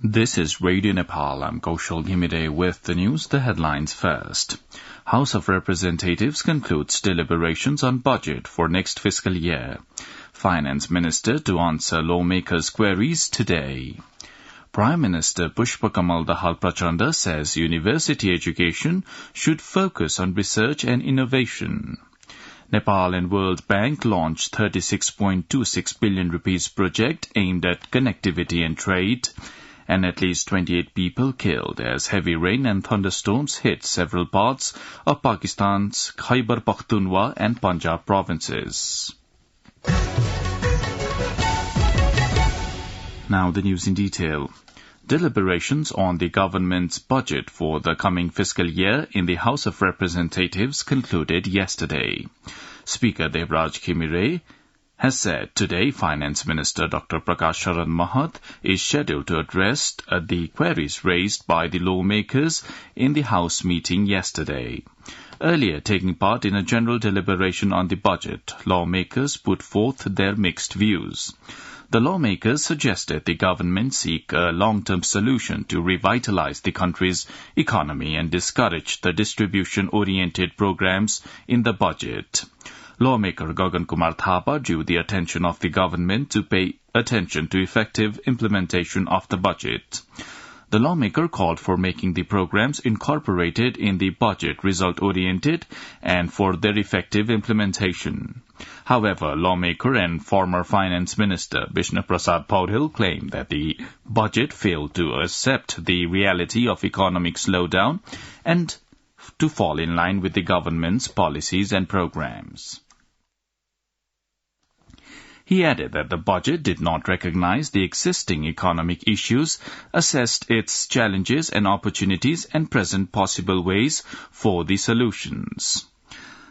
This is Radio Nepal. I'm Kaushal Ghimide with the news. The headlines first. House of Representatives concludes deliberations on budget for next fiscal year. Finance Minister to answer lawmakers' queries today. Prime Minister Pushpakamal Dahal Prachanda says university education should focus on research and innovation. Nepal and World Bank launched 36.26 billion rupees project aimed at connectivity and trade, and at least 28 people killed as heavy rain and thunderstorms hit several parts of Pakistan's Khyber Pakhtunkhwa and Punjab provinces. Now the news in detail. Deliberations on the government's budget for the coming fiscal year in the House of Representatives concluded yesterday. Speaker Devraj Khimire has said today Finance Minister Dr. Prakash Sharan Mahat is scheduled to address the queries raised by the lawmakers in the House meeting yesterday. Earlier, taking part in a general deliberation on the budget, lawmakers put forth their mixed views. The lawmakers suggested the government seek a long-term solution to revitalize the country's economy and discourage the distribution-oriented programs in the budget. Lawmaker Gagan Kumar Thapa drew the attention of the government to pay attention to effective implementation of the budget. The lawmaker called for making the programs incorporated in the budget result-oriented and for their effective implementation. However, lawmaker and former Finance Minister Vishnu Prasad Paudel claimed that the budget failed to accept the reality of economic slowdown and to fall in line with the government's policies and programs. He added that the budget did not recognize the existing economic issues, assessed its challenges and opportunities, and present possible ways for the solutions.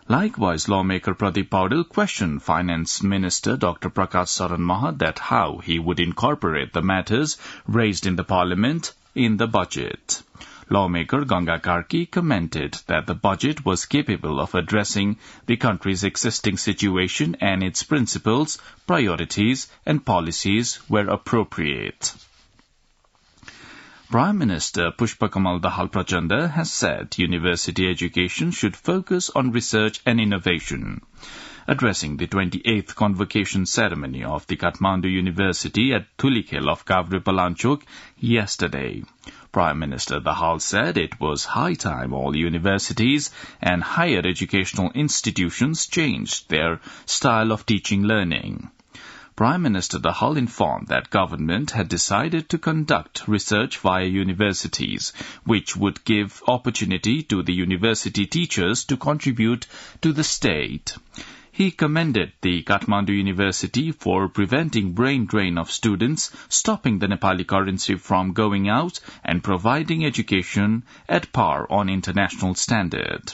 Likewise, lawmaker Pradeep Paudel questioned Finance Minister Dr. Prakash Sharan Mahat that how he would incorporate the matters raised in the Parliament in the budget. Lawmaker Ganga Karki commented that the budget was capable of addressing the country's existing situation and its principles, priorities and policies were appropriate. Prime Minister Pushpakamal Dahal Prachanda has said university education should focus on research and innovation. Addressing the 28th convocation ceremony of the Kathmandu University at Thulikhel of Kavre Palanchok yesterday, Prime Minister Dahal said it was high time all universities and higher educational institutions changed their style of teaching learning. Prime Minister Dahal informed that government had decided to conduct research via universities, which would give opportunity to the university teachers to contribute to the state. He commended the Kathmandu University for preventing brain drain of students, stopping the Nepali currency from going out, and providing education at par on international standard.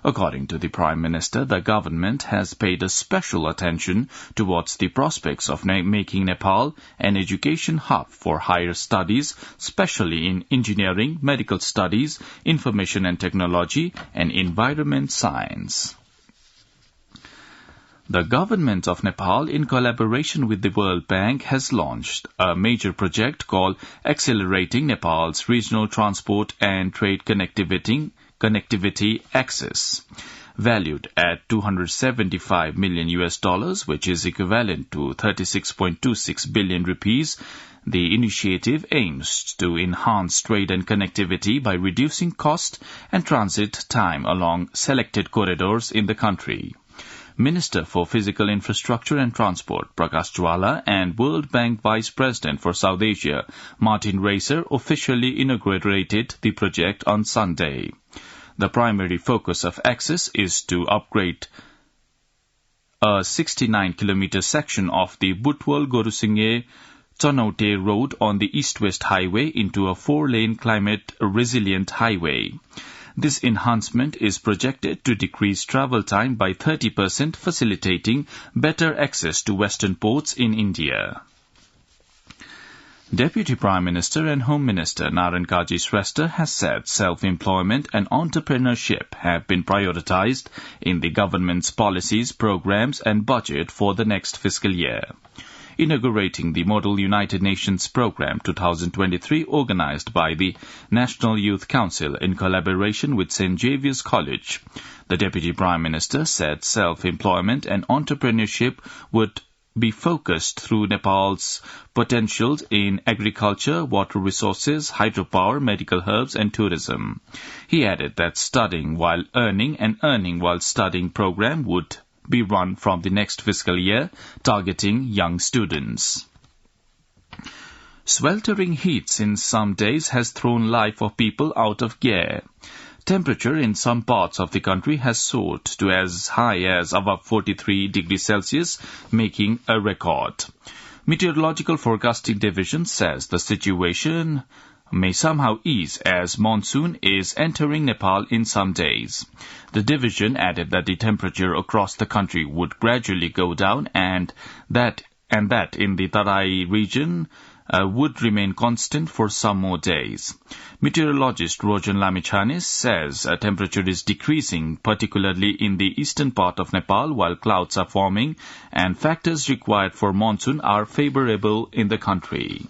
According to the Prime Minister, the government has paid a special attention towards the prospects of making Nepal an education hub for higher studies, especially in engineering, medical studies, information and technology, and environment science. The government of Nepal, in collaboration with the World Bank, has launched a major project called Accelerating Nepal's Regional Transport and Trade Connectivity Access, valued at $275 million, which is equivalent to 36.26 billion rupees. The initiative aims to enhance trade and connectivity by reducing cost and transit time along selected corridors in the country. Minister for Physical Infrastructure and Transport Prakash Jwala and World Bank Vice President for South Asia Martin Racer officially inaugurated the project on Sunday. The primary focus of Access is to upgrade a 69-kilometer section of the Butwal-Gorusinghe Chanaute Road on the East-West Highway into a 4-lane climate-resilient highway. This enhancement is projected to decrease travel time by 30%, facilitating better access to western ports in India. Deputy Prime Minister and Home Minister Narayan Kaji Shrestha has said self-employment and entrepreneurship have been prioritized in the government's policies, programs and budget for the next fiscal year. inaugurating the Model United Nations Programme 2023 organized by the National Youth Council in collaboration with St. Xavier's College. The Deputy Prime Minister said self-employment and entrepreneurship would be focused through Nepal's potentials in agriculture, water resources, hydropower, medical herbs and tourism. He added that studying while earning and earning while studying program would be run from the next fiscal year, targeting young students. Sweltering heat in some days has thrown life of people out of gear. Temperature in some parts of the country has soared to as high as above 43 degrees Celsius, making a record. Meteorological Forecasting Division says the situation may somehow ease as monsoon is entering Nepal in some days. The division added that the temperature across the country would gradually go down and that in the Tarai region would remain constant for some more days. Meteorologist Rojan Lamichanis says temperature is decreasing, particularly in the eastern part of Nepal, while clouds are forming and factors required for monsoon are favorable in the country.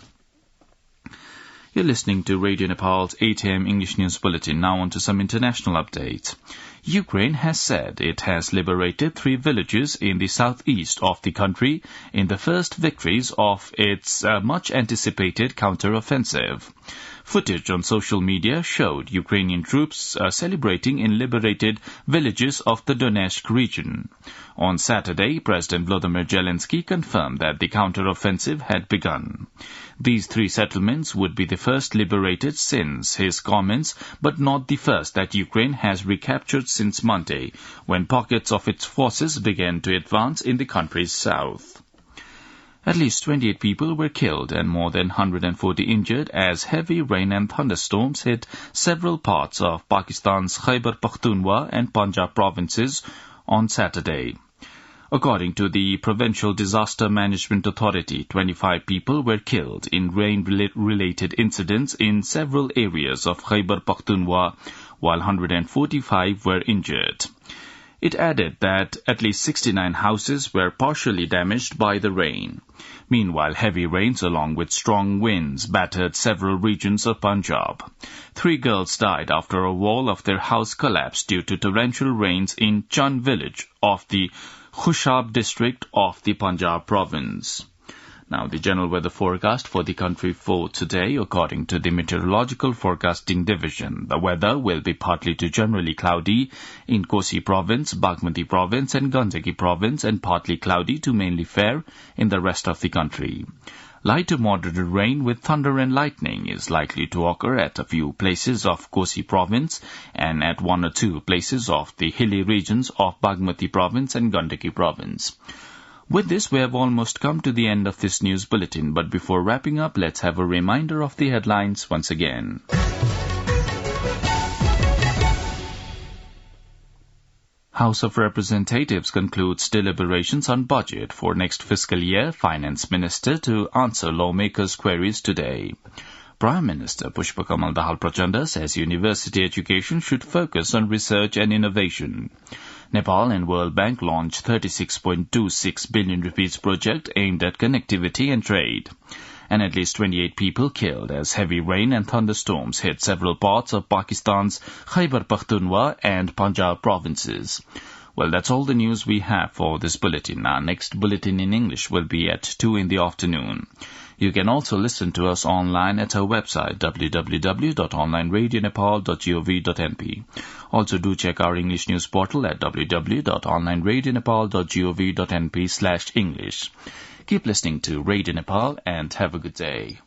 You're listening to Radio Nepal's 8 a.m. English News Bulletin. Now on to some international updates. Ukraine has said it has liberated 3 villages in the southeast of the country in the first victories of its much-anticipated counter-offensive. Footage on social media showed Ukrainian troops celebrating in liberated villages of the Donetsk region. On Saturday, President Volodymyr Zelensky confirmed that the counter-offensive had begun. These 3 settlements would be the first liberated since his comments, but not the first that Ukraine has recaptured since Monday, when pockets of its forces began to advance in the country's south. At least 28 people were killed and more than 140 injured as heavy rain and thunderstorms hit several parts of Pakistan's Khyber Pakhtunkhwa and Punjab provinces on Saturday. According to the Provincial Disaster Management Authority, 25 people were killed in rain-related incidents in several areas of Khyber Pakhtunkhwa, while 145 were injured. It added that at least 69 houses were partially damaged by the rain. Meanwhile, heavy rains along with strong winds battered several regions of Punjab. 3 girls died after a wall of their house collapsed due to torrential rains in Chand village of the Khushab district of the Punjab province. Now, the general weather forecast for the country for today, according to the Meteorological Forecasting Division. The weather will be partly to generally cloudy in Kosi province, Bagmati province and Gandaki province, and partly cloudy to mainly fair in the rest of the country. Light to moderate rain with thunder and lightning is likely to occur at a few places of Kosi province and at 1 or 2 places of the hilly regions of Bagmati province and Gandaki province. With this, we have almost come to the end of this news bulletin, but before wrapping up, let's have a reminder of the headlines once again. House of Representatives concludes deliberations on budget for next fiscal year, Finance Minister to answer lawmakers' queries today. Prime Minister Pushpakamal Dahal Prachanda says university education should focus on research and innovation. Nepal and World Bank launched 36.26 billion rupees project aimed at connectivity and trade. And at least 28 people killed as heavy rain and thunderstorms hit several parts of Pakistan's Khyber Pakhtunkhwa and Punjab provinces. Well, that's all the news we have for this bulletin. Our next bulletin in English will be at 2 in the afternoon. You can also listen to us online at our website www.onlineradionepal.gov.np. Also do check our English news portal at www.onlineradionepal.gov.np/English. Keep listening to Radio Nepal and have a good day.